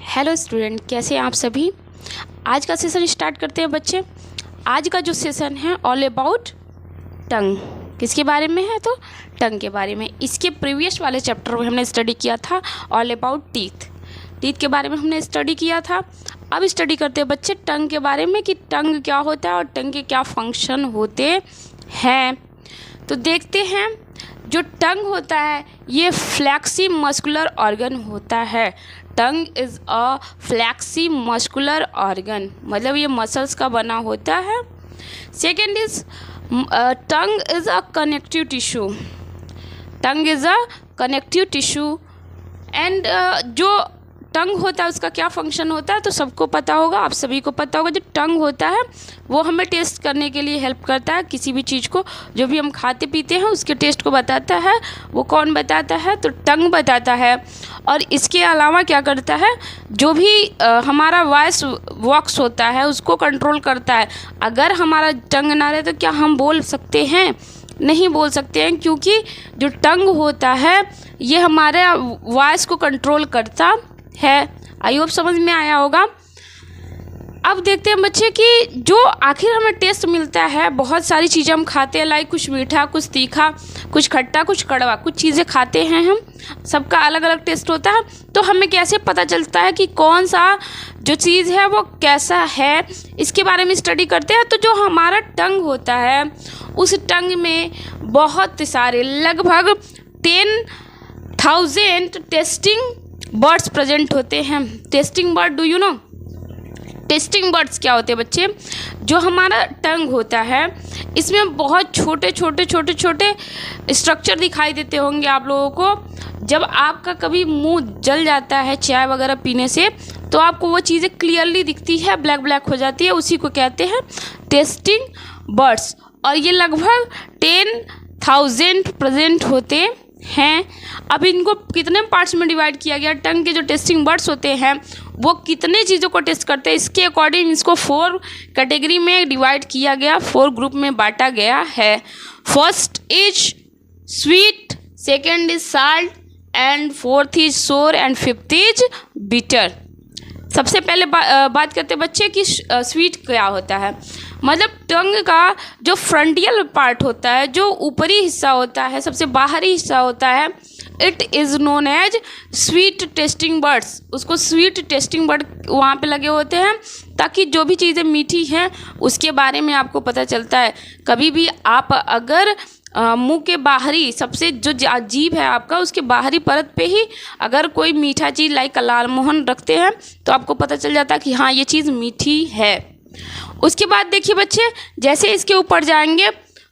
Hello student, कैसे हैं आप सभी। आज का सेशन स्टार्ट करते हैं बच्चे। आज का जो सेशन है ऑल अबाउट टंग, किसके बारे में है? तो टंग के बारे में। इसके प्रीवियस वाले चैप्टर में हमने स्टडी किया था ऑल अबाउट टीथ। टीथ के बारे में हमने स्टडी किया था। अब स्टडी करते हैं बच्चे टंग के बारे में कि टंग क्या होता है और टंग के क्या फंक्शन होते हैं। तो देखते हैं, जो टंग होता है ये फ्लैक्सी मस्कुलर ऑर्गन होता है। टंग is a flexi muscular organ, मतलब ये मसल्स का बना होता है। Second is tongue is a connective tissue. Tongue is a connective tissue and जो टंग होता है उसका क्या फंक्शन होता है तो सबको पता होगा, आप सभी को पता होगा। जो टंग होता है वो हमें टेस्ट करने के लिए हेल्प करता है। किसी भी चीज़ को, जो भी हम खाते पीते हैं उसके टेस्ट को बताता है। वो कौन बताता है? तो टंग बताता है। और इसके अलावा क्या करता है, जो भी हमारा वॉइस वॉक्स होता है उसको कंट्रोल करता है। अगर हमारा टंग ना रहे तो क्या हम बोल सकते हैं? नहीं बोल सकते हैं, क्योंकि जो टंग होता है ये हमारे वॉइस को कंट्रोल करता है। आई होप समझ में आया होगा। अब देखते हैं बच्चे कि जो आखिर हमें टेस्ट मिलता है, बहुत सारी चीज़ें हम खाते हैं, लाइक कुछ मीठा, कुछ तीखा, कुछ खट्टा, कुछ कड़वा, कुछ चीज़ें खाते हैं हम, सबका अलग अलग टेस्ट होता है। तो हमें कैसे पता चलता है कि कौन सा जो चीज़ है वो कैसा है, इसके बारे में स्टडी करते हैं। तो जो हमारा टंग होता है उस टंग में बहुत सारे, लगभग 10,000 टेस्टिंग बर्ड्स प्रेजेंट होते हैं। Testing bird, do you know testing birds क्या होते हैं बच्चे? जो हमारा टंग होता है इसमें बहुत छोटे छोटे स्ट्रक्चर दिखाई देते होंगे आप लोगों को। जब आपका कभी मुंह जल जाता है चाय वगैरह पीने से तो आपको वो चीज़ें क्लियरली दिखती है, ब्लैक ब्लैक हो जाती है, उसी को कहते हैं टेस्टिंग बर्ड्स। और ये लगभग 10,000 प्रेजेंट होते हैं। अब इनको कितने पार्ट्स में डिवाइड किया गया? टंग के जो टेस्टिंग बर्ड्स होते हैं वो कितने चीज़ों को टेस्ट करते हैं, इसके अकॉर्डिंग इसको 4 कैटेगरी में डिवाइड किया गया, 4 ग्रुप में बांटा गया है। First is sweet, second is salt and fourth is सोर एंड फिफ्थ इज बिटर। सबसे पहले बात करते हैं बच्चे कि स्वीट क्या होता है। मतलब टंग का जो फ्रंटियल पार्ट होता है, जो ऊपरी हिस्सा होता है, सबसे बाहरी हिस्सा होता है, it is known as sweet tasting birds. उसको स्वीट टेस्टिंग बर्ड वहाँ पे लगे होते हैं ताकि जो भी चीज़ें मीठी हैं उसके बारे में आपको पता चलता है। कभी भी आप अगर मुंह के बाहरी, सबसे जो जीभ है आपका, उसके बाहरी परत पे ही अगर कोई मीठा चीज़ लाइक लाल मोहन रखते हैं तो आपको पता चल जाता है कि हाँ ये चीज़ मीठी है। उसके बाद देखिए बच्चे, जैसे इसके ऊपर जाएंगे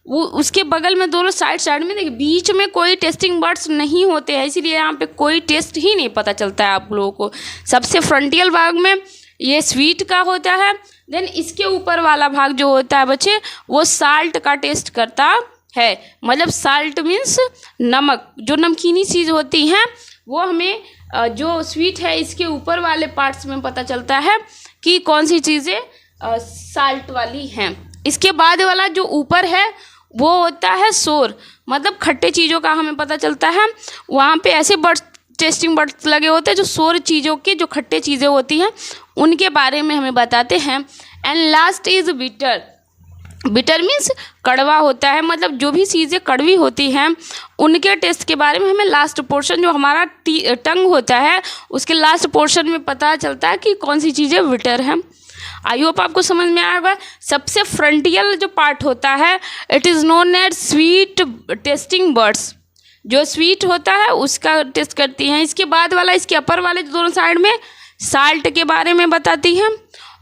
वो उसके बगल में दोनों साइड में देखिए बीच में कोई टेस्टिंग बर्ड्स नहीं होते हैं, इसीलिए यहाँ पे कोई टेस्ट ही नहीं पता चलता है आप लोगों को। सबसे फ्रंटियल भाग में ये स्वीट का होता है, देन इसके ऊपर वाला भाग जो होता है बच्चे वो साल्ट का टेस्ट करता है। मतलब साल्ट मीन्स नमक, जो नमकीनी चीज़ होती हैं वो हमें जो स्वीट है इसके ऊपर वाले पार्ट्स में पता चलता है कि कौन सी चीज़ें साल्ट वाली हैं। इसके बाद वाला जो ऊपर है वो होता है सोर, मतलब खट्टे चीज़ों का हमें पता चलता है। वहाँ पे ऐसे बर्ड्स, टेस्टिंग बर्ड्स लगे होते हैं जो सोर चीज़ों के, जो खट्टे चीज़ें होती हैं उनके बारे में हमें बताते हैं। And last is bitter. Bitter means कड़वा होता है, मतलब जो भी चीज़ें कड़वी होती हैं उनके टेस्ट के बारे में हमें लास्ट पोर्शन, जो हमारा टंग होता है उसके लास्ट पोर्शन में पता चलता है कि कौन सी चीज़ें बिटर हैं। आई होप आपको समझ में आएगा। सबसे फ्रंटियल जो पार्ट होता है it is known as sweet tasting birds. जो स्वीट होता है उसका टेस्ट करती हैं। इसके बाद वाला, इसके अपर वाले दोनों साइड में साल्ट के बारे में बताती हैं।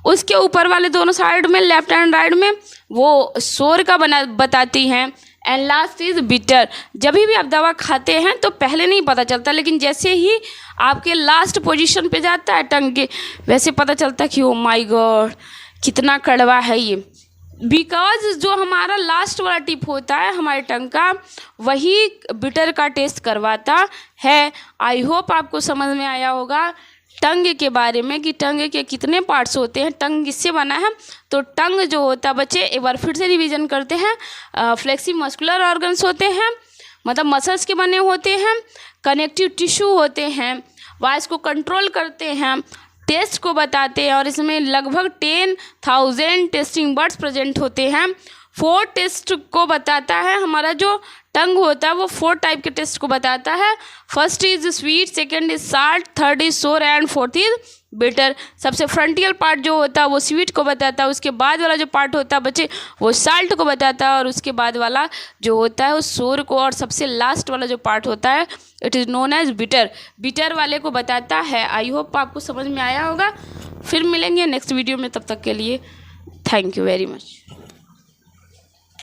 उसके ऊपर वाले दोनों साइड में, लेफ्ट एंड राइट में, वो सोर का बताती हैं। And last is bitter. जब भी आप दवा खाते हैं तो पहले नहीं पता चलता, लेकिन जैसे ही आपके लास्ट पोजीशन पे जाता है टंग के, वैसे पता चलता है कि ओ माय गॉड कितना कड़वा है ये। बिकॉज जो हमारा लास्ट वाला टिप होता है हमारे टंग का, वही बिटर का टेस्ट करवाता है। आई होप आपको समझ में आया होगा टंग के बारे में कि टंग के कितने पार्ट्स होते हैं, टंग किससे बना है। तो टंग जो होता है बच्चे, एक बार फिर से रिवीजन करते हैं, फ्लेक्सी मस्कुलर ऑर्गन्स होते हैं, मतलब मसल्स के बने होते हैं, कनेक्टिव टिश्यू होते हैं, वॉइस को कंट्रोल करते हैं, टेस्ट को बताते हैं और इसमें लगभग 10,000 टेस्टिंग बर्ड्स प्रेजेंट होते हैं। 4 टेस्ट को बताता है, हमारा जो टंग होता है वो 4 टाइप के टेस्ट को बताता है। First is sweet, second is salt, third is सोर एंड फोर्थ इज बिटर। सबसे फ्रंटियल पार्ट जो होता है वो स्वीट को बताता है, उसके बाद वाला जो पार्ट होता है बच्चे वो साल्ट को बताता है, और उसके बाद वाला जो होता है वो सोर को, और सबसे लास्ट वाला जो पार्ट होता है it is known as bitter, bitter वाले को बताता है। आई होप आपको समझ में आया होगा। फिर मिलेंगे नेक्स्ट वीडियो में, तब तक के लिए थैंक यू वेरी मच।